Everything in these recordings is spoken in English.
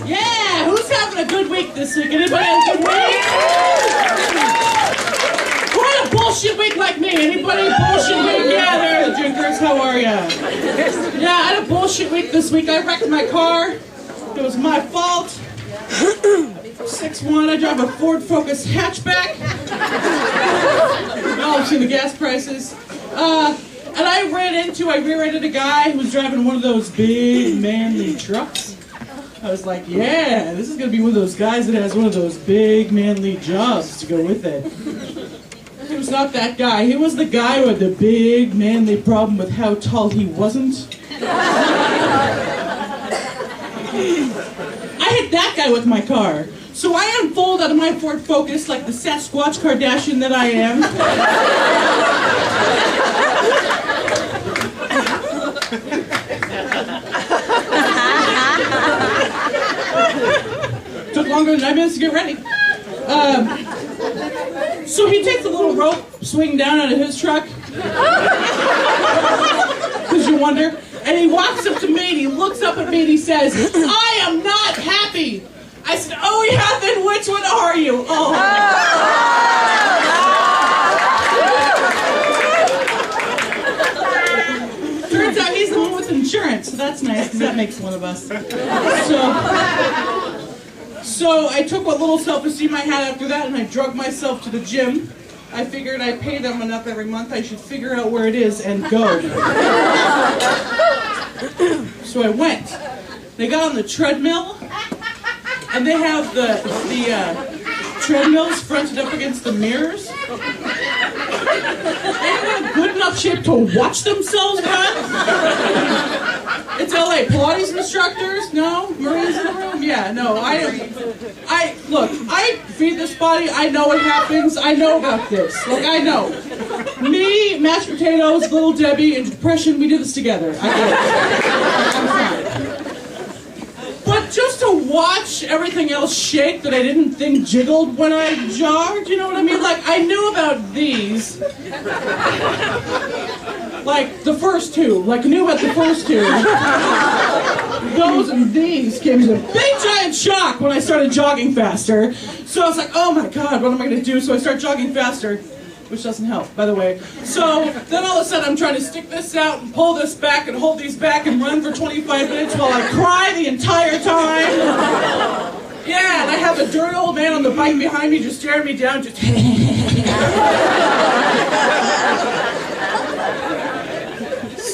Yeah, who's having a good week this week? Anybody have a good week? Who had a bullshit week like me? Anybody bullshit week? Yeah, there are the drinkers. How are ya? Yeah, I had a bullshit week this week. I wrecked my car. It was my fault. 6'1", I drive a Ford Focus hatchback. Y'all have seen the gas prices. And I rear-ended a guy who was driving one of those big, manly trucks. I was like, yeah, this is going to be one of those guys that has one of those big, manly jobs to go with it. He was not that guy. He was the guy who had the big, manly problem with how tall he wasn't. I hit that guy with my car. So I unfold out of my Ford Focus like the Sasquatch Kardashian that I am. Took longer than 9 minutes to get ready. So he takes a little rope swinging down out of his truck. Because you wonder. And he walks up to me and he looks up at me and he says, I am not happy. I said, oh yeah, then which one are you? Oh. Turns out he's the one with insurance, so that's nice because that makes one of us. So I took what little self-esteem I had after that and I drugged myself to the gym. I figured I pay them enough every month, I should figure out where it is and go. So I went. They got on the treadmill, and they have the treadmills fronted up against the mirrors. Anyone in good enough shape to watch themselves run? It's LA. Pilates instructors? No? Marines in the room? Yeah, no. Look, I feed this body. I know what happens. I know about this. Look, I know. Me, mashed potatoes, Little Debbie, and depression, we do this together. I get it. I'm fine. But just to watch everything else shake that I didn't think jiggled when I jogged, you know what I mean? Like, I knew about these. Like, the first two. Like, I knew about the first two. Those and these came as a big giant shock when I started jogging faster. So I was like, oh my god, what am I going to do? So I start jogging faster, which doesn't help, by the way. So then all of a sudden I'm trying to stick this out and pull this back and hold these back and run for 25 minutes while I cry the entire time. Yeah, and I have a dirty old man on the bike behind me just staring me down, just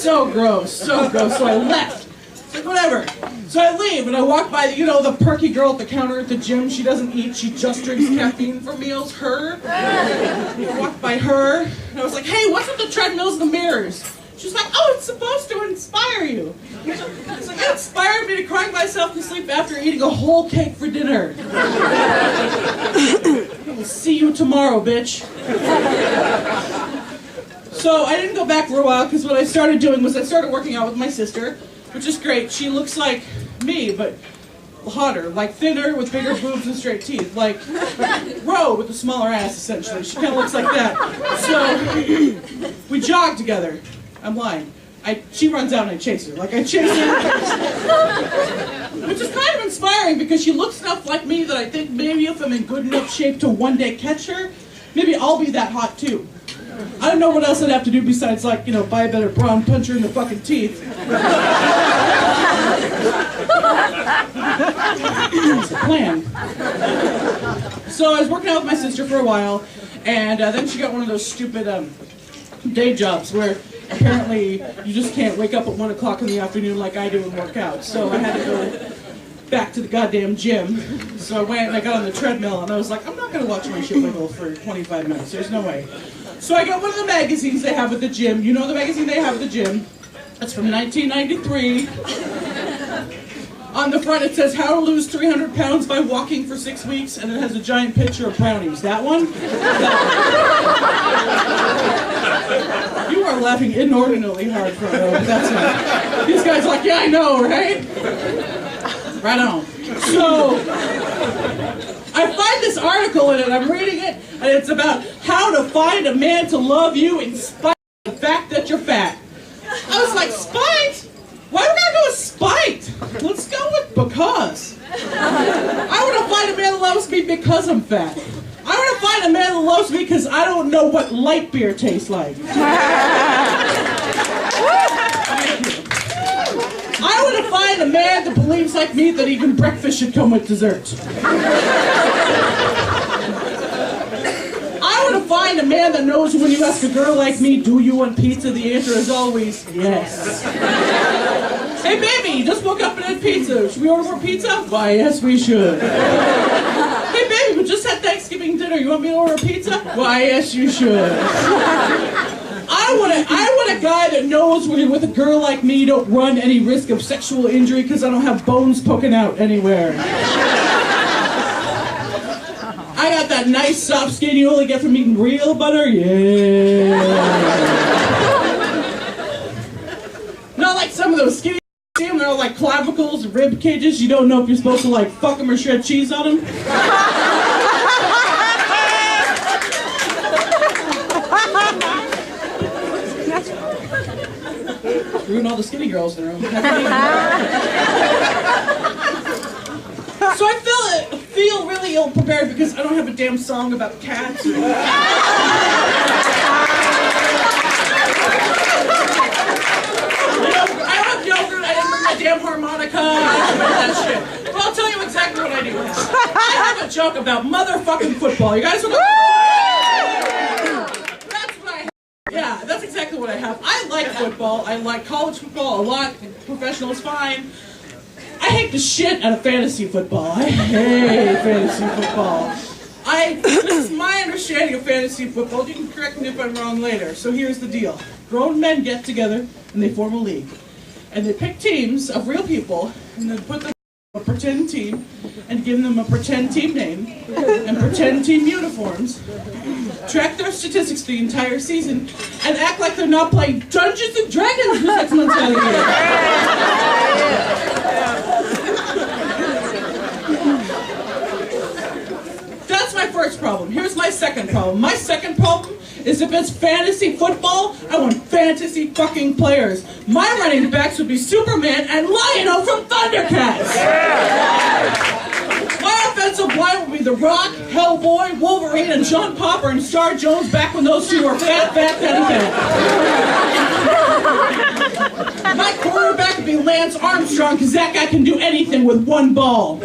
so gross, so gross. So I left. It's like, whatever. So I leave, and I walk by, the perky girl at the counter at the gym. She doesn't eat, she just drinks caffeine for meals. Her. I walked by her, and I was like, hey, what's with the treadmills and the mirrors? She's like, oh, it's supposed to inspire you. It's like, it inspired me to cry myself to sleep after eating a whole cake for dinner. I'll see you tomorrow, bitch. So I didn't go back for a while, because what I started doing was I started working out with my sister, which is great. She looks like me, but hotter, like thinner with bigger boobs and straight teeth, like Ro with a smaller ass, essentially. She kind of looks like that. So we jog together. I'm lying. She runs out and I chase her. Like, I chase her. Which is kind of inspiring because she looks enough like me that I think maybe if I'm in good enough shape to one day catch her, maybe I'll be that hot too. I don't know what else I'd have to do besides, like, buy a better bra and punch her in the fucking teeth. That's the plan. So I was working out with my sister for a while, and then she got one of those stupid day jobs where apparently you just can't wake up at 1 o'clock in the afternoon like I do and work out. So I had to go back to the goddamn gym. So I went and I got on the treadmill, and I was like, I'm not going to watch my shit wiggle for 25 minutes. There's no way. So I got one of the magazines they have at the gym. You know the magazine they have at the gym? That's from 1993. On the front it says, how to lose 300 pounds by walking for 6 weeks, and it has a giant picture of brownies. That one? That one. You are laughing inordinately hard for it, but that's not. These guys are like, yeah, I know, right? Right on. So I find this article in it, I'm reading it, and it's about how to find a man to love you in spite of the fact that you're fat. I was like, spite? Why do we gotta go with spite? Let's go because. I want to find a man that loves me because I'm fat. I want to find a man that loves me because I don't know what light beer tastes like. I want to find a man that believes like me that even breakfast should come with dessert. I want to find a man that knows when you ask a girl like me, do you want pizza? The answer is always yes. Hey baby, you just woke up and had pizza. Should we order more pizza? Why, yes we should. Hey baby, we just had Thanksgiving dinner. You want me to order pizza? Why, yes you should. I want a guy that knows when you're with a girl like me, you don't run any risk of sexual injury because I don't have bones poking out anywhere. I got that nice soft skin you only get from eating real butter, yeah. Not like some of those skinny see them, they're all like clavicles, rib cages, you don't know if you're supposed to like fuck them or shred cheese on them. Ruin all the skinny girls in the room. So I feel really ill-prepared because I don't have a damn song about cats. I don't have yogurt, I didn't bring my damn harmonica, I didn't bring that shit. But I'll tell you exactly what I do have. I have a joke about motherfucking football. You guys want to... Yeah, that's exactly what I have. I like football. I like college football a lot. Professional is fine. I hate the shit out of fantasy football. I hate fantasy football. This is my understanding of fantasy football. You can correct me if I'm wrong later. So here's the deal. Grown men get together and they form a league. And they pick teams of real people and then put them in a pretend team and give them a pretend team name and pretend team uniforms. Track their statistics the entire season, and act like they're not playing Dungeons and Dragons for 6 months out of the year. That's my first problem. Here's my second problem. My second problem is if it's fantasy football, I want fantasy fucking players. My running backs would be Superman and Lion-O from Thundercats. My offensive line would be The Rock, Hellboy, Wolverine, and John Popper and Star Jones back when those two were fat. My quarterback would be Lance Armstrong because that guy can do anything with one ball.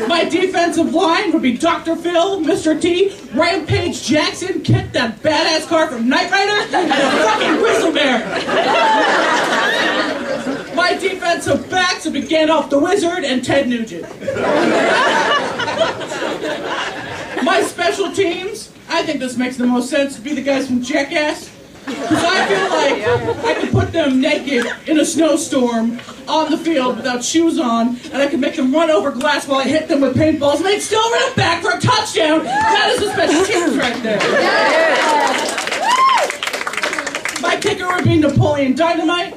My defensive line would be Dr. Phil, Mr. T, Rampage Jackson, Kit, that badass car from Knight Rider, and a fucking Grizzly Bear. My defensive backs would be Gandalf the Wizard and Ted Nugent. My special teams, I think this makes the most sense, to be the guys from Jackass. Because I feel like I could put them naked in a snowstorm on the field without shoes on, and I could make them run over glass while I hit them with paintballs, and they'd still run it back for a touchdown. That is the special teams right there. My kicker would be Napoleon Dynamite.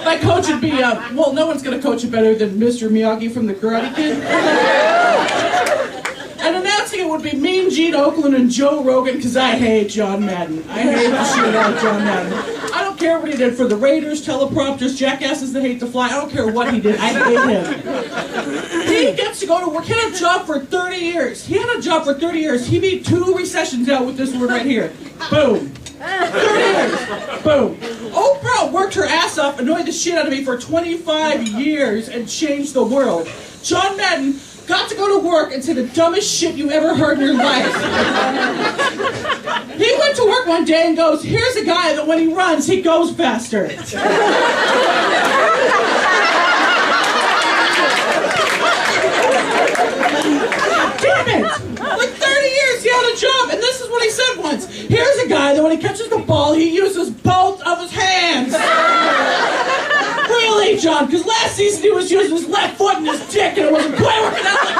My coach would be, well, no one's going to coach it better than Mr. Miyagi from The Karate Kid. And announcing it would be Mean Gene Oakland and Joe Rogan, because I hate John Madden. I hate the shit out of John Madden. I don't care what he did for the Raiders, teleprompters, jackasses that hate to fly. I don't care what he did. I hate him. He gets to go to work. He had a job for 30 years. He had a job for 30 years. He beat 2 recessions out with this word right here. Boom. 30 years. Boom. Oprah worked her ass off, annoyed the shit out of me for 25 years, and changed the world. John Madden got to go to work and say the dumbest shit you ever heard in your life. He went to work one day and goes, here's a guy that when he runs, he goes faster. Damn it! Like 30 years he had a job, and this is what he said once. Here's a guy that when he catches the ball, he uses both of his hands. Really, John? Because last season he was using his left foot and his dick, and it wasn't quite working out like